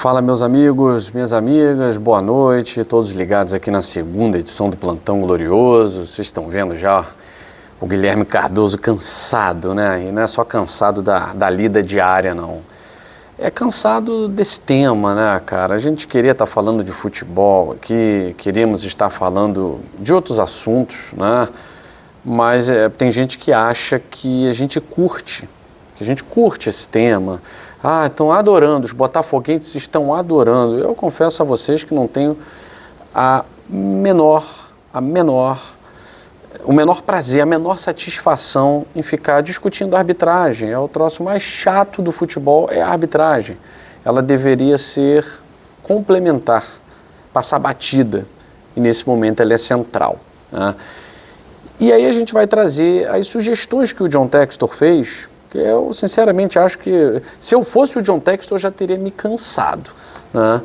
Fala, meus amigos, minhas amigas, boa noite, todos ligados aqui na segunda edição do Plantão Glorioso. Vocês estão vendo já o Guilherme Cardoso cansado, né? E não é só cansado da lida diária, não. É cansado desse tema, né, cara? A gente queria estar falando de futebol aqui, queríamos estar falando de outros assuntos, né? Mas tem gente que acha que a gente curte esse tema. Ah, estão adorando, os botafoguenses estão adorando. Eu confesso a vocês que não tenho o menor prazer, a menor satisfação em ficar discutindo a arbitragem. É o troço mais chato do futebol, é a arbitragem. Ela deveria ser complementar, passar batida, e nesse momento ela é central, né? E aí a gente vai trazer as sugestões que o John Textor fez, que eu sinceramente acho que se eu fosse o John Textor eu já teria me cansado, né?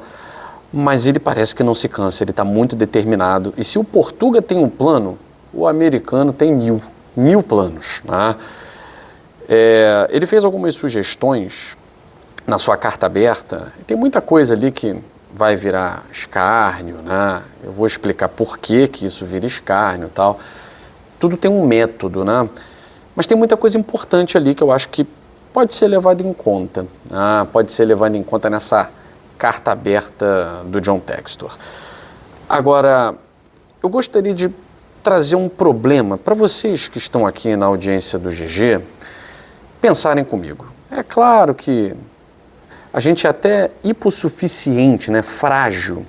Mas ele parece que não se cansa, ele está muito determinado. E se o Portuga tem um plano, o americano tem mil planos, né? Ele fez algumas sugestões na sua carta aberta, e tem muita coisa ali que vai virar escárnio, né? Eu vou explicar por que isso vira escárnio e tal. Tudo tem um método, né? Mas tem muita coisa importante ali que eu acho que pode ser levado em conta. Pode ser levado em conta nessa carta aberta do John Textor. Agora, eu gostaria de trazer um problema para vocês que estão aqui na audiência do GG pensarem comigo. É claro que a gente é até hipossuficiente, né? Frágil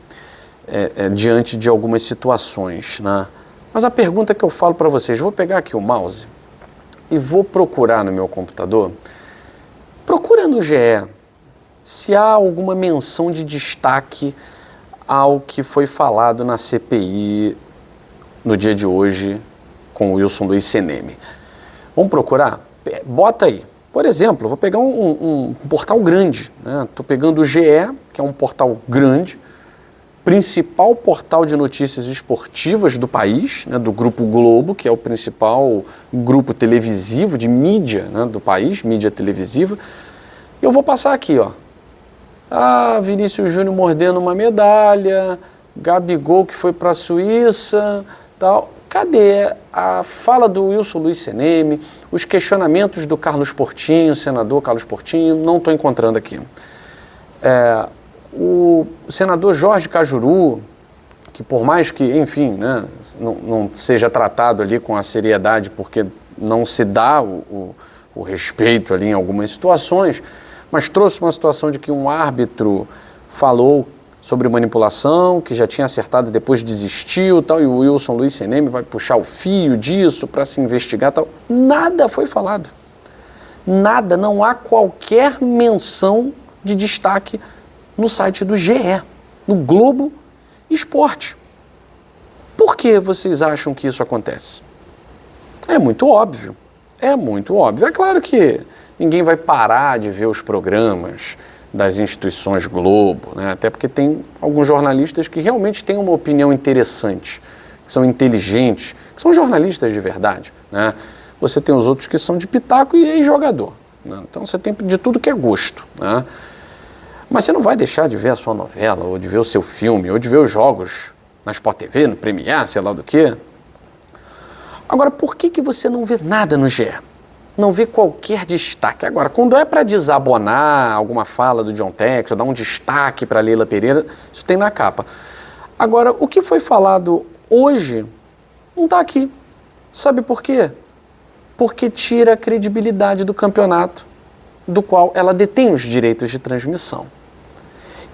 diante de algumas situações, né? Mas a pergunta que eu falo para vocês, vou pegar aqui o mouse e vou procurar no meu computador, procura no GE se há alguma menção de destaque ao que foi falado na CPI no dia de hoje com o Wilson Luiz Cenemi. Vamos procurar? Bota aí. Por exemplo, vou pegar um portal grande, né? Estou pegando o GE, que é um portal grande, principal portal de notícias esportivas do país, né, do Grupo Globo, que é o principal grupo televisivo de mídia, né, do país, mídia televisiva. Eu vou passar aqui, ó. Vinícius Júnior mordendo uma medalha, Gabigol que foi para a Suíça, tal. Cadê a fala do Wilson Luiz Cenemi, os questionamentos do Carlos Portinho, senador Carlos Portinho? Não estou encontrando aqui. O senador Jorge Cajuru, que por mais que, enfim, né, não seja tratado ali com a seriedade, porque não se dá o respeito ali em algumas situações, mas trouxe uma situação de que um árbitro falou sobre manipulação, que já tinha acertado e depois desistiu, tal, e o Wilson Luiz Cenemi vai puxar o fio disso para se investigar, tal. Nada foi falado. Nada, não há qualquer menção de destaque no site do GE, no Globo Esporte. Por que vocês acham que isso acontece? É muito óbvio. É muito óbvio. É claro que ninguém vai parar de ver os programas das instituições Globo, né? Até porque tem alguns jornalistas que realmente têm uma opinião interessante, que são inteligentes, que são jornalistas de verdade, né? Você tem os outros que são de pitaco e ex-jogador, né? Então você tem de tudo que é gosto, né? Mas você não vai deixar de ver a sua novela, ou de ver o seu filme, ou de ver os jogos na Sport TV, no Premiere, sei lá do quê. Agora, por que você não vê nada no GE? Não vê qualquer destaque. Agora, quando é para desabonar alguma fala do John Textor, dar um destaque para Leila Pereira, isso tem na capa. Agora, o que foi falado hoje não está aqui. Sabe por quê? Porque tira a credibilidade do campeonato, do qual ela detém os direitos de transmissão.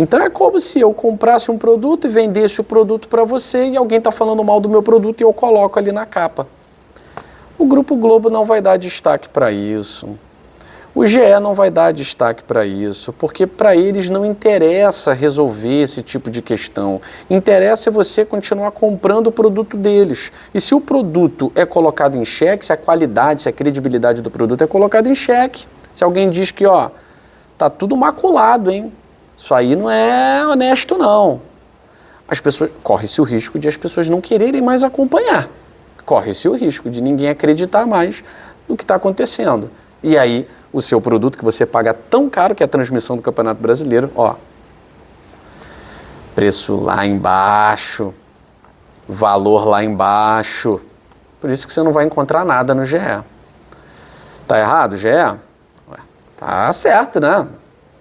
Então é como se eu comprasse um produto e vendesse o produto para você e alguém está falando mal do meu produto e eu coloco ali na capa. O Grupo Globo não vai dar destaque para isso. O GE não vai dar destaque para isso, porque para eles não interessa resolver esse tipo de questão. Interessa você continuar comprando o produto deles. E se o produto é colocado em xeque, se a qualidade, se a credibilidade do produto é colocada em xeque, se alguém diz que, ó, tá tudo maculado, hein? Isso aí não é honesto, não. As pessoas, corre-se o risco de as pessoas não quererem mais acompanhar. Corre-se o risco de ninguém acreditar mais no que está acontecendo. E aí, o seu produto que você paga tão caro, que é a transmissão do Campeonato Brasileiro, ó, Preço lá embaixo, valor lá embaixo. Por isso que você não vai encontrar nada no GE. Tá errado, GE? Ué, tá certo, né?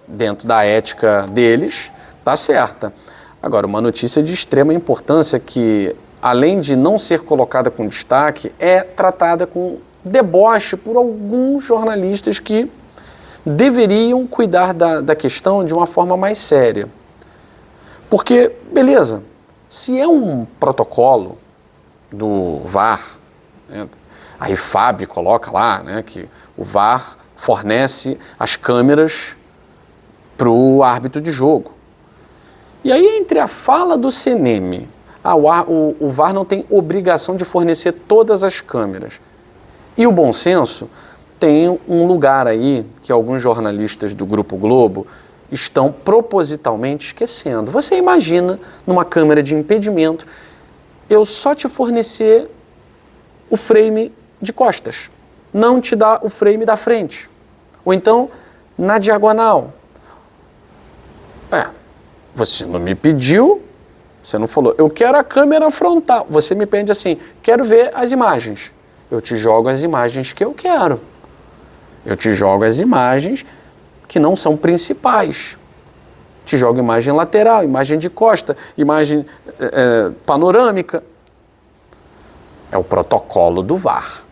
Dentro da ética deles, tá certa. Agora, uma notícia de extrema importância que, além de não ser colocada com destaque, é tratada com deboche por alguns jornalistas que deveriam cuidar da questão de uma forma mais séria. Porque, beleza, se é um protocolo do VAR, né, a IFAB coloca lá, né, que o VAR fornece as câmeras para o árbitro de jogo. E aí, entre a fala do CNM, o VAR não tem obrigação de fornecer todas as câmeras, e o bom senso, tem um lugar aí que alguns jornalistas do Grupo Globo estão propositalmente esquecendo. Você imagina, numa câmera de impedimento, eu só te fornecer o frame de costas, não te dar o frame da frente, ou então na diagonal. Você não me pediu, você não falou, eu quero a câmera frontal. Você me pede assim, quero ver as imagens. Eu te jogo as imagens que eu quero. Eu te jogo as imagens que não são principais. Te jogo imagem lateral, imagem de costa, imagem panorâmica. É o protocolo do VAR.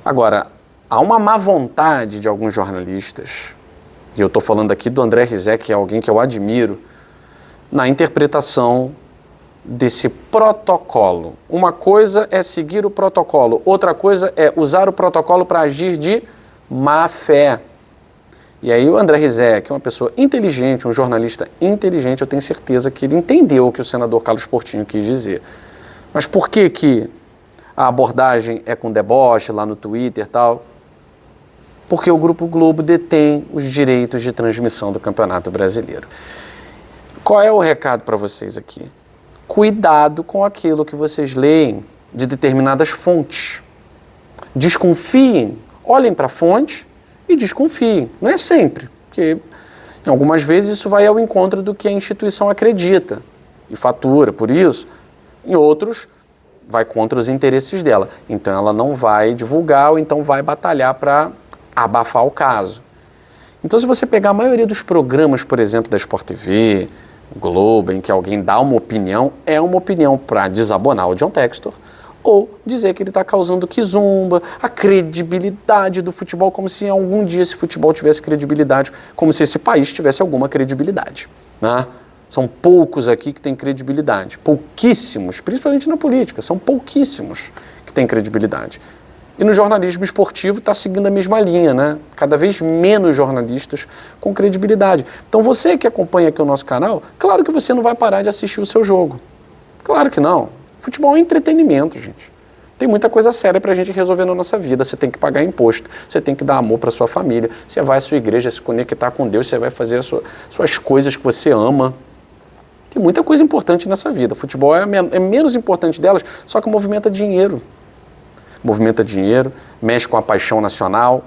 Agora, há uma má vontade de alguns jornalistas, e eu estou falando aqui do André Rizek, que é alguém que eu admiro, na interpretação desse protocolo. Uma coisa é seguir o protocolo, outra coisa é usar o protocolo para agir de má fé. E aí o André Rizek, uma pessoa inteligente, um jornalista inteligente, eu tenho certeza que ele entendeu o que o senador Carlos Portinho quis dizer. Mas por que que a abordagem é com deboche lá no Twitter e tal? Porque o Grupo Globo detém os direitos de transmissão do Campeonato Brasileiro. Qual é o recado para vocês aqui? Cuidado com aquilo que vocês leem de determinadas fontes. Desconfiem, olhem para a fonte e desconfiem. Não é sempre, porque em algumas vezes isso vai ao encontro do que a instituição acredita e fatura. Por isso, em outros, vai contra os interesses dela. Então ela não vai divulgar ou então vai batalhar para abafar o caso. Então, se você pegar a maioria dos programas, por exemplo, da Sport TV, Globo, em que alguém dá uma opinião, é uma opinião para desabonar o John Textor ou dizer que ele está causando quizumba, a credibilidade do futebol, como se algum dia esse futebol tivesse credibilidade, como se esse país tivesse alguma credibilidade, né? São poucos aqui que têm credibilidade, pouquíssimos, principalmente na política, são pouquíssimos que têm credibilidade. E no jornalismo esportivo está seguindo a mesma linha, né? Cada vez menos jornalistas com credibilidade. Então você que acompanha aqui o nosso canal, claro que você não vai parar de assistir o seu jogo. Claro que não. Futebol é entretenimento, gente. Tem muita coisa séria para a gente resolver na nossa vida. Você tem que pagar imposto, você tem que dar amor para sua família, você vai à sua igreja se conectar com Deus, você vai fazer suas coisas que você ama. Tem muita coisa importante nessa vida. Futebol é menos importante delas, só que movimenta dinheiro. Movimenta dinheiro, mexe com a paixão nacional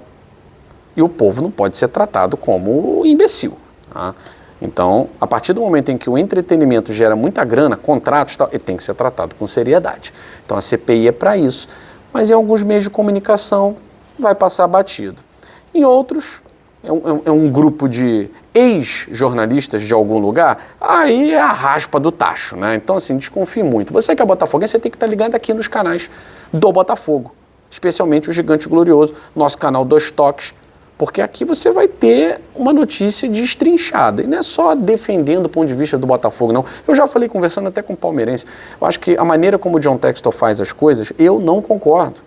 e o povo não pode ser tratado como imbecil. Tá? Então, a partir do momento em que o entretenimento gera muita grana, contratos e tal, ele tem que ser tratado com seriedade. Então a CPI é para isso. Mas em alguns meios de comunicação vai passar batido. Em outros, é um grupo de ex-jornalistas de algum lugar, aí é a raspa do tacho, né? Então, assim, desconfie muito. Você que é botafoguense, você tem que estar ligado aqui nos canais do Botafogo, especialmente o Gigante Glorioso, nosso canal Dois Toques, porque aqui você vai ter uma notícia destrinchada, e não é só defendendo o ponto de vista do Botafogo, não. Eu já falei, conversando até com o palmeirense, eu acho que a maneira como o John Textor faz as coisas, eu não concordo.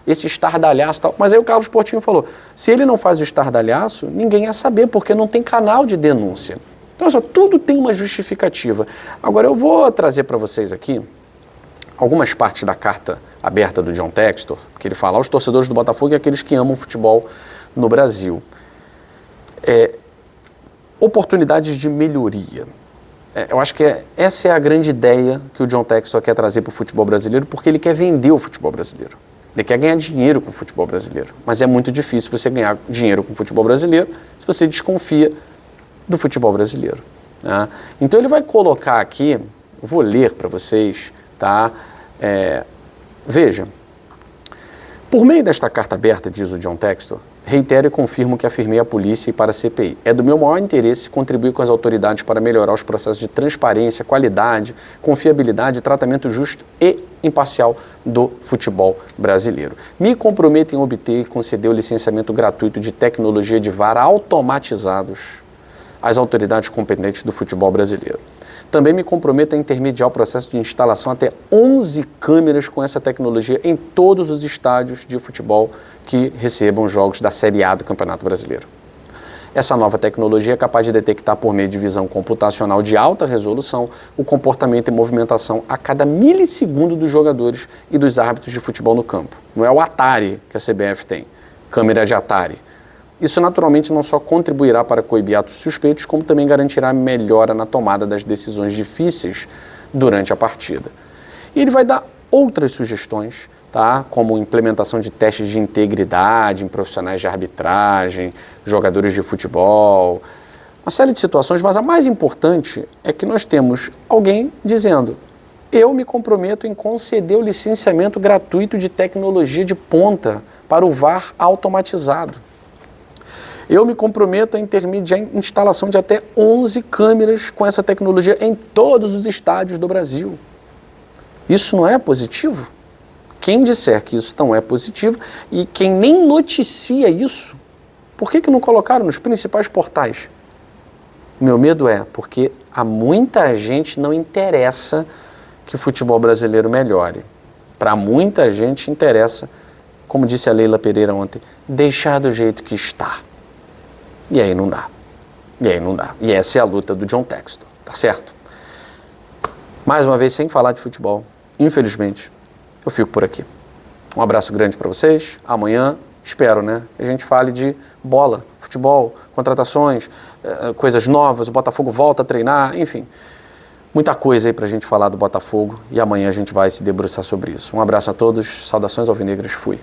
Esse estardalhaço e tal, mas aí o Carlos Portinho falou, se ele não faz o estardalhaço, ninguém ia saber, porque não tem canal de denúncia. Então, só tudo tem uma justificativa. Agora, eu vou trazer para vocês aqui algumas partes da carta aberta do John Textor, que ele fala aos torcedores do Botafogo e aqueles que amam futebol no Brasil. Oportunidades de melhoria. Eu acho que essa é a grande ideia que o John Textor quer trazer para o futebol brasileiro, porque ele quer vender o futebol brasileiro. Ele quer ganhar dinheiro com o futebol brasileiro. Mas é muito difícil você ganhar dinheiro com o futebol brasileiro se você desconfia do futebol brasileiro. Tá? Então ele vai colocar aqui, vou ler para vocês, tá? Veja, por meio desta carta aberta, diz o John Textor, reitero e confirmo que afirmei à polícia e para a CPI. É do meu maior interesse contribuir com as autoridades para melhorar os processos de transparência, qualidade, confiabilidade e tratamento justo e imparcial do futebol brasileiro. Me comprometo em obter e conceder o licenciamento gratuito de tecnologia de VAR automatizados às autoridades competentes do futebol brasileiro. Também me comprometo a intermediar o processo de instalação até 11 câmeras com essa tecnologia em todos os estádios de futebol que recebam jogos da Série A do Campeonato Brasileiro. Essa nova tecnologia é capaz de detectar por meio de visão computacional de alta resolução o comportamento e movimentação a cada milissegundo dos jogadores e dos árbitros de futebol no campo. Não é o Atari que a CBF tem, câmera de Atari. Isso naturalmente não só contribuirá para coibir atos suspeitos, como também garantirá melhora na tomada das decisões difíceis durante a partida. E ele vai dar outras sugestões, tá? Como implementação de testes de integridade em profissionais de arbitragem, jogadores de futebol, uma série de situações, mas a mais importante é que nós temos alguém dizendo: eu me comprometo em conceder o licenciamento gratuito de tecnologia de ponta para o VAR automatizado. Eu me comprometo a intermediar a instalação de até 11 câmeras com essa tecnologia em todos os estádios do Brasil. Isso não é positivo? Quem disser que isso não é positivo e quem nem noticia isso, por que não colocaram nos principais portais? Meu medo é porque a muita gente não interessa que o futebol brasileiro melhore. Para muita gente interessa, como disse a Leila Pereira ontem, deixar do jeito que está. E aí não dá. E essa é a luta do John Textor, tá certo? Mais uma vez, sem falar de futebol, infelizmente, eu fico por aqui. Um abraço grande para vocês. Amanhã, espero, né, que a gente fale de bola, futebol, contratações, coisas novas, o Botafogo volta a treinar, enfim. Muita coisa aí pra gente falar do Botafogo e amanhã a gente vai se debruçar sobre isso. Um abraço a todos, saudações alvinegras, fui.